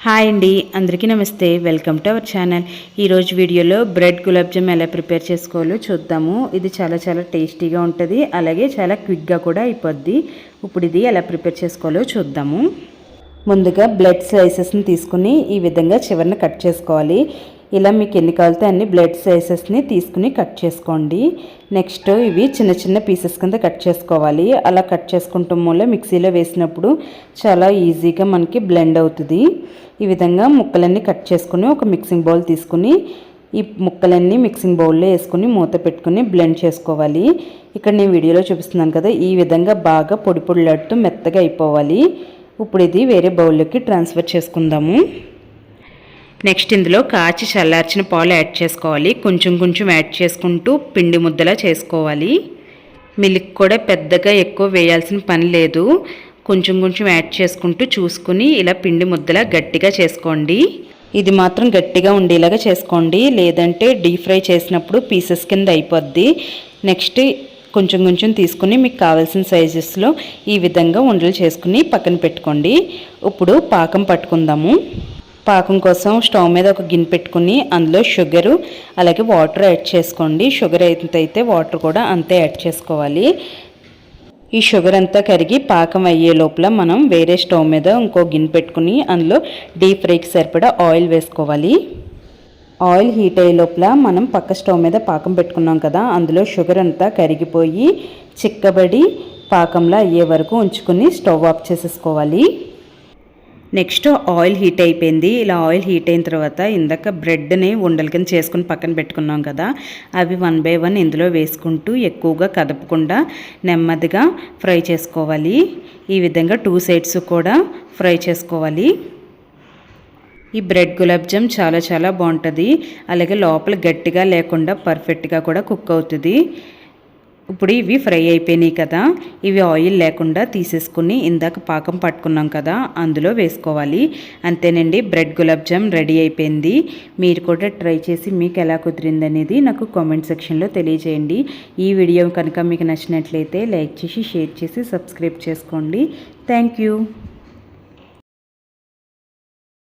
Hi అండి, అందరికీ నమస్తే. Welcome to our channel. ఈరోజు వీడియోలో బ్రెడ్ గులాబ్ జామ్ ఎలా ప్రిపేర్ చేసుకోవాలో చూద్దాము. ఇది చాలా టేస్టీగా ఉంటుంది, అలాగే చాలా క్విక్గా కూడా అయిపోద్ది. ఇప్పుడు ఇది ఎలా ప్రిపేర్ చేసుకోవాలో చూద్దాము. ముందుగా బ్లడ్ స్లైసెస్ని తీసుకుని ఈ విధంగా చివరిని కట్ చేసుకోవాలి. ఇలా మీకు ఎన్ని కావాలితే అన్ని బ్లడ్ స్లైసెస్ని తీసుకుని కట్ చేసుకోండి. నెక్స్ట్ ఇవి చిన్న పీసెస్ కింద కట్ చేసుకోవాలి. అలా కట్ చేసుకుంటాం వల్ల మిక్సీలో వేసినప్పుడు చాలా ఈజీగా మనకి బ్లెండ్ అవుతుంది. ఈ విధంగా ముక్కలన్నీ కట్ చేసుకుని ఒక మిక్సింగ్ బౌల్ తీసుకుని ఈ ముక్కలన్నీ మిక్సింగ్ బౌల్లో వేసుకుని మూత పెట్టుకుని బ్లెండ్ చేసుకోవాలి. ఇక్కడ నేను వీడియోలో చూపిస్తున్నాను కదా, ఈ విధంగా బాగా పొడిలాడుతూ మెత్తగా అయిపోవాలి. ఇప్పుడు ఇది వేరే బౌల్లోకి ట్రాన్స్ఫర్ చేసుకుందాము. నెక్స్ట్ ఇందులో కాచి చల్లార్చిన పాలు యాడ్ చేసుకోవాలి. కొంచెం యాడ్ చేసుకుంటూ పిండి ముద్దలా చేసుకోవాలి. మిల్క్ కూడా పెద్దగా ఎక్కువ వేయాల్సిన పని లేదు. కొంచెం యాడ్ చేసుకుంటూ చూసుకుని ఇలా పిండి ముద్దలా గట్టిగా చేసుకోండి. ఇది మాత్రం గట్టిగా ఉండేలాగా చేసుకోండి, లేదంటే డీప్ ఫ్రై చేసినప్పుడు పీసెస్ కింద అయిపోద్ది. నెక్స్ట్ కొంచెం తీసుకుని మీకు కావాల్సిన సైజెస్లో ఈ విధంగా ఉండలు చేసుకుని పక్కన పెట్టుకోండి. ఇప్పుడు పాకం పట్టుకుందాము. పాకం కోసం స్టవ్ మీద ఒక గిన్నె పెట్టుకుని అందులో షుగరు అలాగే వాటర్ యాడ్ చేసుకోండి. షుగర్ అయితే వాటర్ కూడా అంతే యాడ్ చేసుకోవాలి. ఈ షుగర్ అంతా కరిగి పాకం అయ్యే లోపల మనం వేరే స్టవ్ మీద ఇంకో గిన్నె పెట్టుకుని అందులో డీప్ ఫ్రైకి సరిపడా ఆయిల్ వేసుకోవాలి. ఆయిల్ హీట్ అయ్యే లోపల మనం పక్క స్టవ్ మీద పాకం పెట్టుకున్నాం కదా, అందులో షుగర్ అంతా కరిగిపోయి చిక్కబడి పాకంలా అయ్యే వరకు ఉంచుకుని స్టవ్ ఆఫ్ చేసేసుకోవాలి. నెక్స్ట్ ఆయిల్ హీట్ అయిపోయింది. ఇలా ఆయిల్ హీట్ అయిన తర్వాత ఇందాక బ్రెడ్ని ఉండల కింద చేసుకుని పక్కన పెట్టుకున్నాం కదా, అవి 1 by 1 ఇందులో వేసుకుంటూ ఎక్కువగా కదపకుండా నెమ్మదిగా ఫ్రై చేసుకోవాలి. ఈ విధంగా 2 sides కూడా ఫ్రై చేసుకోవాలి. ఈ బ్రెడ్ గులాబ్ జామ్ చాలా బాగుంటుంది. అలాగే లోపల గట్టిగా లేకుండా పర్ఫెక్ట్గా కూడా కుక్ అవుతుంది. ఇప్పుడు ఇవి ఫ్రై అయిపోయినాయి కదా, ఇవి ఆయిల్ లేకుండా తీసేసుకుని ఇందాక పాకం పట్టుకున్నాం కదా అందులో వేసుకోవాలి. అంతేనండి, బ్రెడ్ గులాబ్ జామ్ రెడీ అయిపోయింది. మీరు కూడా ట్రై చేసి మీకు ఎలా కుదిరింది అనేది నాకు కామెంట్ సెక్షన్లో తెలియజేయండి. ఈ వీడియో కనుక మీకు నచ్చినట్లయితే లైక్ చేసి షేర్ చేసి సబ్స్క్రైబ్ చేసుకోండి. Thank you.